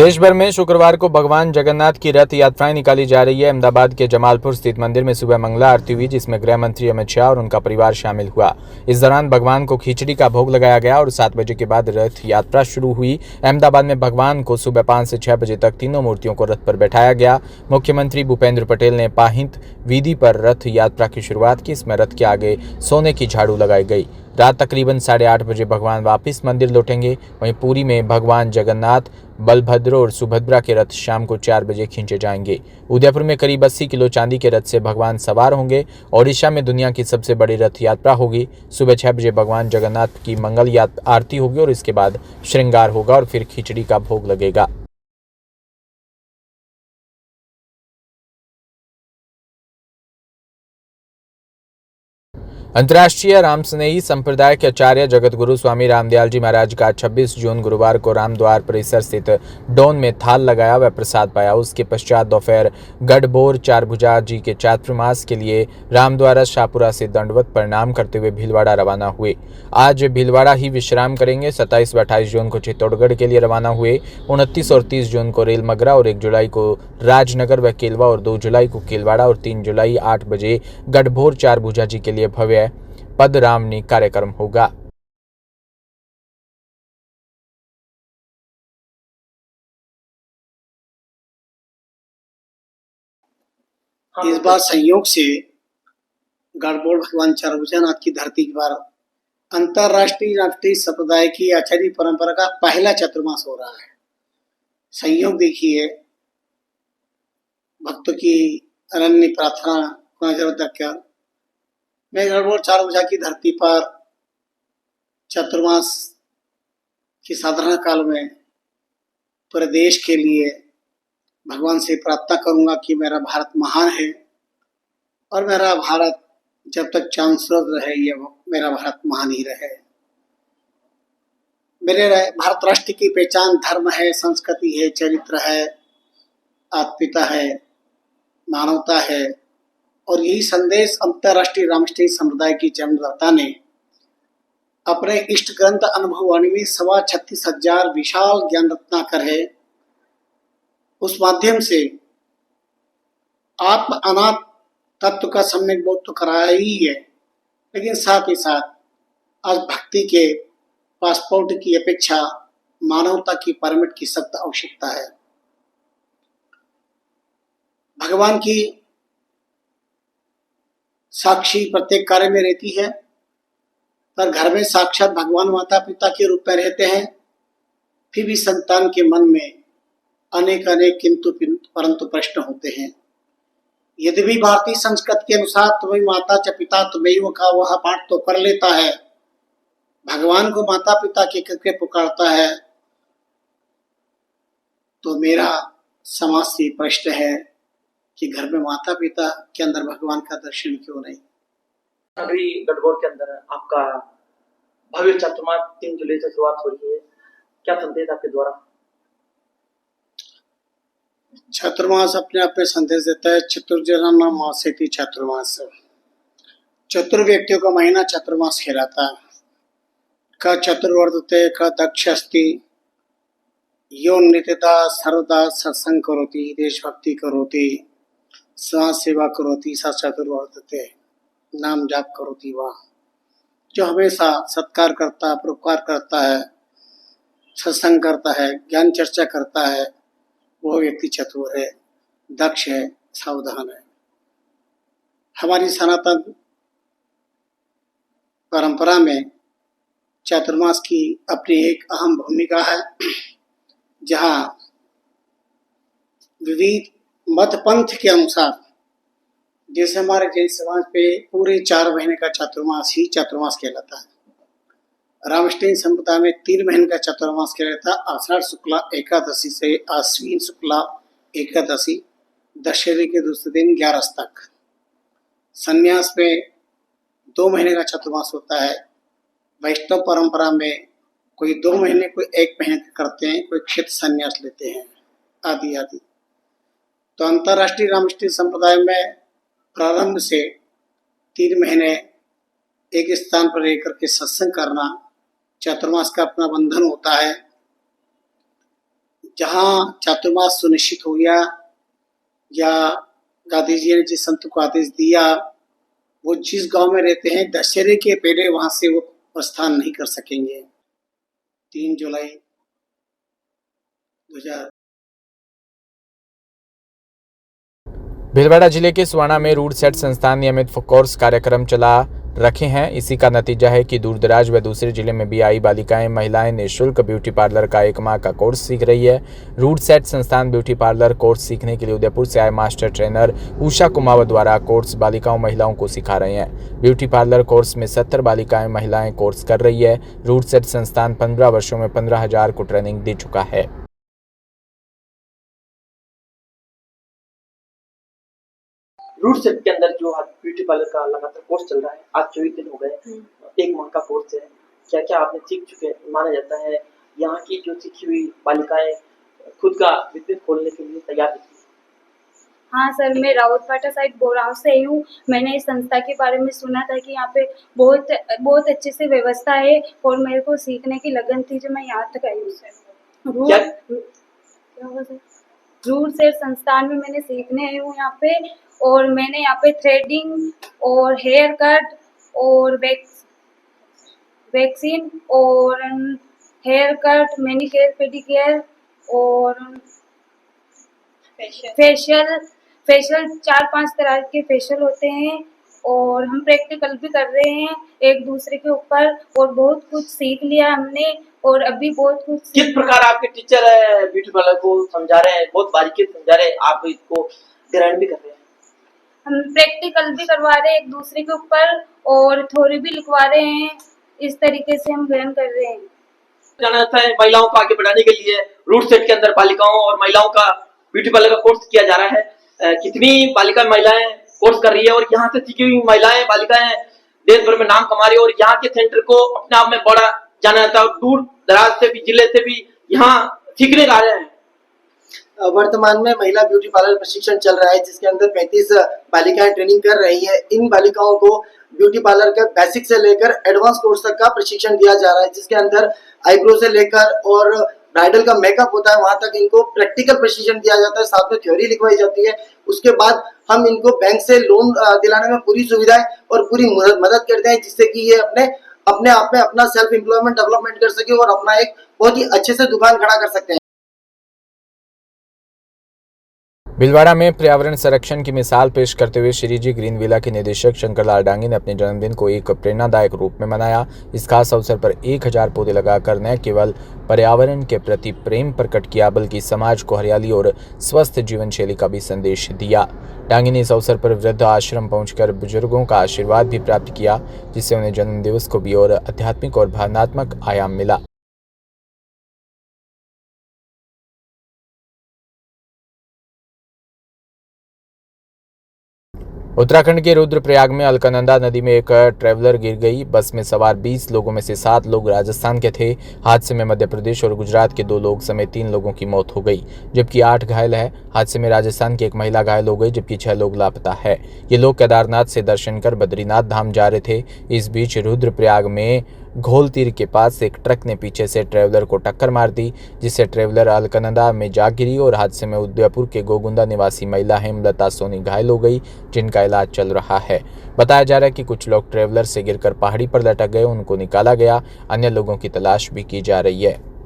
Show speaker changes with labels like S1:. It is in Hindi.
S1: देश भर में शुक्रवार को भगवान जगन्नाथ की रथ यात्राएं निकाली जा रही है। अहमदाबाद के जमालपुर स्थित मंदिर में सुबह मंगला आरती हुई, जिसमें गृह मंत्री अमित शाह और उनका परिवार शामिल हुआ। इस दौरान भगवान को खिचड़ी का भोग लगाया गया और 7 बजे के बाद रथ यात्रा शुरू हुई। अहमदाबाद में भगवान को सुबह 5 से 6 बजे तक तीनों मूर्तियों को रथ पर बैठाया गया। मुख्यमंत्री भूपेंद्र पटेल ने पाहिंत विधि पर रथ यात्रा की शुरुआत की। इसमें रथ के आगे सोने की झाड़ू लगाई गई। रात तकरीबन 8:30 बजे भगवान वापस मंदिर लौटेंगे। वहीं पुरी में भगवान जगन्नाथ, बलभद्र और सुभद्रा के रथ शाम को 4 बजे खींचे जाएंगे। उदयपुर में करीब 80 किलो चांदी के रथ से भगवान सवार होंगे। ओडिशा में दुनिया की सबसे बड़ी रथ यात्रा होगी। सुबह 6 बजे भगवान जगन्नाथ की मंगल आरती होगी और इसके बाद श्रृंगार होगा और फिर खिचड़ी का भोग लगेगा। अंतर्राष्ट्रीय रामस्नेही संप्रदाय के आचार्य जगतगुरु स्वामी रामदयाल जी महाराज का 26 जून गुरुवार को रामद्वार परिसर स्थित डोन में थाल लगाया व प्रसाद पाया। उसके पश्चात दोपहर गढ़बोर चारभुजा जी के चातुर्मास के लिए रामद्वारा शाहपुरा से दंडवत प्रणाम करते हुए भीलवाड़ा रवाना हुए। आज भीलवाड़ा ही विश्राम करेंगे। 27 व 28 जून को चित्तौड़गढ़ के लिए रवाना हुए। 29 और 30 जून को रेलमगरा और 1 जुलाई को राजनगर व केलवा और 2 जुलाई को केलवाड़ा और 3 जुलाई 8 बजे गढ़बोर चारभुजा जी के लिए भव्य पदरामनी कार्यक्रम होगा।
S2: इस बार संयोग से गढ़बोड़ भगवान चारभुजानाथ की धरती पर अंतरराष्ट्रीय राष्ट्रीय संप्रदाय की आचार्य परंपरा का पहला चतुर्मास हो रहा है। संयोग देखिए, भक्तों की अनन्य प्रार्थना को नजर रखकर मैं गढ़बोड़ चारभुजा की धरती पर चतुर्मास की साधना काल में पूरे देश के लिए भगवान से प्रार्थना करूंगा कि मेरा भारत महान है और मेरा भारत जब तक चांद सूरज रहे, ये मेरा भारत महान ही रहे। मेरे भारत राष्ट्र की पहचान धर्म है, संस्कृति है, चरित्र है, आत्मीयता है, मानवता है और यही संदेश अंतरराष्ट्रीय रामकृष्ण समुदाय की जन्मदाता ने अपने इष्ट ग्रंथ अनुभववाणी में 36,500 विशाल ज्ञान रत्नाकर है। उस माध्यम से आत्म अनात्म तत्व का सम्यक बोध तो कराया ही है, लेकिन साथ ही साथ आज भक्ति के पासपोर्ट की अपेक्षा मानवता की परमिट की सख्त आवश्यकता है। भगवान की साक्षी प्रत्येक कार्य में रहती है, पर घर में साक्षात भगवान माता पिता के रूप में रहते हैं। फिर भी संतान के मन में अनेक अनेक किंतु परंतु प्रश्न होते हैं। यदि भी भारतीय संस्कृति के अनुसार तुम्हें माता च पिता तुम्हें का वह पाठ तो कर लेता है, भगवान को माता पिता के करके पुकारता है, तो मेरा समाज से प्रश्न है कि घर में माता पिता के अंदर भगवान का दर्शन क्यों नहीं।
S3: अभी गढ़बोर के अंदर आपका भव्य चतुर्मास 3 जुलाई से शुरुआत हो रही है, क्या संदेश आपके द्वारा?
S2: चतुर्मास अपने आप में संदेश देता है। चतुर्जना मासेति चतुर्मास, चतुर व्यक्तियों का महीना चतुर्मास कहलाता है। क चतुर्वर्तते क दक्ष अस्ति यो नित्यता सर्वदा सत्संग करोति देशभक्ति करोति समाज सेवा करोति स चतुर्वर्तते नाम जाप करोति वाह। जो हमेशा सत्कार करता है, परोपकार करता है, सत्संग करता है, ज्ञान चर्चा करता है, वो व्यक्ति चतुर है, दक्ष है, सावधान है। हमारी सनातन परंपरा में चातुर्मास की अपनी एक अहम भूमिका है, जहाँ विविध मत पंथ के अनुसार, जैसे हमारे जैन समाज पे पूरे 4 महीने का चातुर्मास ही चातुर्मास कहलाता है। रामकृष्ण संप्रदाय में 3 महीने का चातुर्मास कहलाता है। आषाढ़ शुक्ला एकादशी से आश्विन शुक्ला एकादशी दशहरे के दूसरे दिन 11 तक। संन्यास में 2 महीने का चातुर्मास होता है। वैष्णव परंपरा में कोई 2 महीने, कोई 1 महीने करते हैं, कोई क्षेत्र संन्यास लेते हैं, आदि आदि। तो अंतरराष्ट्रीय रामकृष्ण संप्रदाय में प्रारंभ से 3 महीने एक स्थान पर रहकर के सत्संग करना चातुर्मास का अपना बंधन होता है। जहाँ चातुर्मास सुनिश्चित हो गया या गांधी जी ने जिस संत को आदेश दिया, वो जिस गांव में रहते हैं दशहरे के पहले वहां से वो प्रस्थान नहीं कर सकेंगे। 3 जुलाई 2000
S1: भीलवाड़ा जिले के सुवाना में रूट सेट संस्थान नियमित कोर्स कार्यक्रम चला रखे हैं। इसी का नतीजा है कि दूरदराज व दूसरे जिले में भी आई बालिकाएं महिलाएं निःशुल्क ब्यूटी पार्लर का 1 माह का कोर्स सीख रही है। रूट सेट संस्थान ब्यूटी पार्लर कोर्स सीखने के लिए उदयपुर से आए मास्टर ट्रेनर उषा कुमावत द्वारा कोर्स बालिकाओं महिलाओं को सिखा रहे हैं। ब्यूटी पार्लर कोर्स में 70 बालिकाएं महिलाएं कोर्स कर रही है। रूट सेट संस्थान 15 वर्षों में 15,000 को ट्रेनिंग दे चुका है।
S3: रूट सेट के अंदर जो आज ब्यूटी पार्लर का लगातार कोर्स चल रहा है, आज 24 दिन हो गए, 1 माह का कोर्स है, क्या क्या आपने सीख चुके माना जाता है? यहाँ की जो सीखी हुई बालिकाएं खुद का बिजनेस खोलने के लिए तैयार है?
S4: हाँ सर, मैं रावतपाटा साइड बोराव से आई हूँ। मैंने इस संस्था के बारे में सुना था कि यहाँ पे बहुत अच्छे से व्यवस्था है और मेरे को सीखने की लगन थी जो मैं यहाँ तक आई हूँ सर। रूट सेट संस्थान में मैंने सीखने आई हूँ यहाँ पे, और मैंने यहाँ पे थ्रेडिंग और हेयर कट और वैक्सीन और हेयर कट, मैनीकेयर, पेडिकेयर और फेशियल 4-5 तरह के फेशियल होते हैं। और हम प्रैक्टिकल भी कर रहे हैं एक दूसरे के ऊपर, और बहुत कुछ सीख लिया हमने और अभी बहुत कुछ।
S3: किस प्रकार आपके टीचर ब्यूटी पार्लर को समझा रहे हैं, बहुत बारीकी से समझा रहे हैं, आप इसको ग्रहण भी कर रहे हैं?
S4: हम प्रैक्टिकल भी करवा रहे हैं एक दूसरे के ऊपर और थ्योरी भी लिखवा रहे हैं। इस तरीके से हम ग्रहण कर रहे हैं।
S3: जाना जाता है महिलाओं को आगे बढ़ाने के लिए रूट सेट के अंदर बालिकाओं और महिलाओं का ब्यूटी पार्लर का कोर्स किया जा रहा है। कितनी बालिका महिलाएं कोर्स कर रही है और यहाँ से सीखी हुई महिलाएं बालिकाएं देश भर में नाम कमा रही है और यहाँ के सेंटर को अपने आप में बड़ा जाना जाता है और दूर दराज से भी, जिले से भी यहाँ सीखने आ रहे हैं।
S5: वर्तमान में महिला ब्यूटी पार्लर प्रशिक्षण चल रहा है, जिसके अंदर 35 बालिकाएं ट्रेनिंग कर रही है। इन बालिकाओं को ब्यूटी पार्लर का बेसिक से लेकर एडवांस कोर्स तक का प्रशिक्षण दिया जा रहा है, जिसके अंदर आईब्रो से लेकर और ब्राइडल का मेकअप होता है, वहां तक इनको प्रैक्टिकल प्रशिक्षण दिया जाता है, साथ में थ्योरी लिखवाई जाती है। उसके बाद हम इनको बैंक से लोन दिलाने में पूरी सुविधाएं और पूरी मदद करते हैं, जिससे कि ये अपने आप में अपना सेल्फ एम्प्लॉयमेंट डेवलपमेंट कर सके और अपना एक बहुत ही अच्छे से दुकान खड़ा कर सकते हैं।
S1: भीलवाड़ा में पर्यावरण संरक्षण की मिसाल पेश करते हुए श्रीजी ग्रीन विला के निदेशक शंकरलाल डांगी ने अपने जन्मदिन को एक प्रेरणादायक रूप में मनाया। इस खास अवसर पर 1000 पौधे लगाकर न केवल पर्यावरण के प्रति प्रेम प्रकट किया, बल्कि समाज को हरियाली और स्वस्थ जीवन शैली का भी संदेश दिया। डांगी ने इस अवसर पर वृद्ध आश्रम पहुंचकर बुजुर्गों का आशीर्वाद भी प्राप्त किया, जिससे उन्हें जन्मदिवस को भी और आध्यात्मिक और भावनात्मक आयाम मिला। उत्तराखंड के रुद्रप्रयाग में अलकनंदा नदी में एक ट्रैवलर गिर गई। बस में सवार 20 लोगों में से 7 लोग राजस्थान के थे। हादसे में मध्य प्रदेश और गुजरात के 2 लोग समेत 3 लोगों की मौत हो गई, जबकि 8 घायल है। हादसे में राजस्थान की एक महिला घायल हो गई, जबकि 6 लोग लापता है। ये लोग केदारनाथ से दर्शन कर बद्रीनाथ धाम जा रहे थे। इस बीच रुद्रप्रयाग में घोल तीर के पास एक ट्रक ने पीछे से ट्रैवलर को टक्कर मार दी, जिससे ट्रैवलर अलकनंदा में जा गिरी और हादसे में उदयपुर के गोगुंदा निवासी महिला हेमलता सोनी घायल हो गई, जिनका इलाज चल रहा है। बताया जा रहा है कि कुछ लोग ट्रैवलर से गिरकर पहाड़ी पर लटक गए, उनको निकाला गया। अन्य लोगों की तलाश भी की जा रही है।